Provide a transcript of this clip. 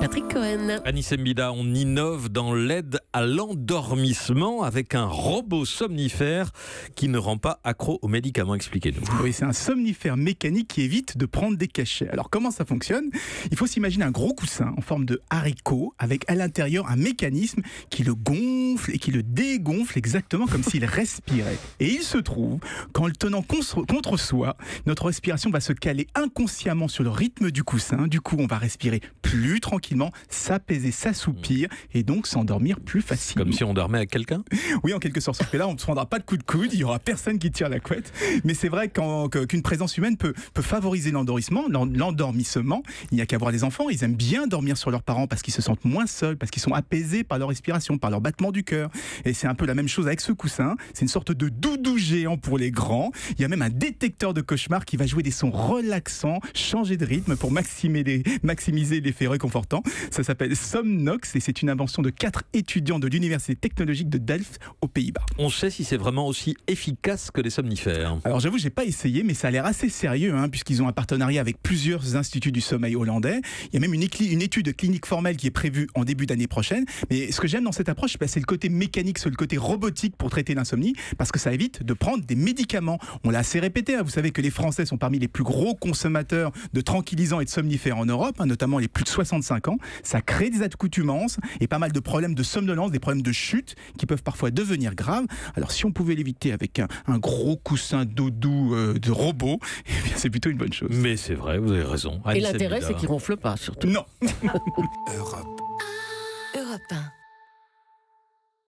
Patrick Cohen. Anissé Mbida, on innove dans l'aide à l'endormissement avec un robot somnifère qui ne rend pas accro aux médicaments. Expliquez-nous. Oui, c'est un somnifère mécanique qui évite de prendre des cachets. Alors comment ça fonctionne ? Il faut s'imaginer un gros coussin en forme de haricot avec à l'intérieur un mécanisme qui le gonfle et qui le dégonfle exactement comme s'il respirait. Et il se trouve qu'en le tenant contre soi, notre respiration va se caler inconsciemment sur le rythme du coussin. Du coup, on va respirer plus tranquillement, s'apaiser, s'assoupir et donc s'endormir plus facilement. Comme si on dormait avec quelqu'un ? Oui, en quelque sorte. Sauf que là, on ne se prendra pas de coup de coude, il n'y aura personne qui tire la couette. Mais c'est vrai qu'une présence humaine peut favoriser l'endormissement. Il n'y a qu'à voir les enfants, ils aiment bien dormir sur leurs parents parce qu'ils se sentent moins seuls, parce qu'ils sont apaisés par leur respiration, par leur battement du cœur. Et c'est un peu la même chose avec ce coussin. C'est une sorte de doudou géant pour les grands. Il y a même un détecteur de cauchemars qui va jouer des sons relaxants, changer de rythme pour maximiser l'effet réconfortant. Ça s'appelle Somnox et c'est une invention de 4 étudiants de l'université technologique de Delft aux Pays-Bas. On sait si c'est vraiment aussi efficace que les somnifères. Alors j'avoue, j'ai pas essayé, mais ça a l'air assez sérieux, puisqu'ils ont un partenariat avec plusieurs instituts du sommeil hollandais. Il y a même une étude clinique formelle qui est prévue en début d'année prochaine. Mais ce que j'aime dans cette approche, c'est le côté mécanique, c'est le côté robotique pour traiter l'insomnie, parce que ça évite de prendre des médicaments. On l'a assez répété, vous savez que les Français sont parmi les plus gros consommateurs de tranquillisants et de somnifères en Europe, notamment les plus de 65 ans. Ça crée des accoutumances et pas mal de problèmes de somnolence, des problèmes de chute qui peuvent parfois devenir graves. Alors si on pouvait l'éviter avec un gros coussin doudou de robot, eh bien, c'est plutôt une bonne chose. Mais c'est vrai, vous avez raison. Et l'intérêt, c'est qu'il ronfle pas, surtout. Non. Europe 1.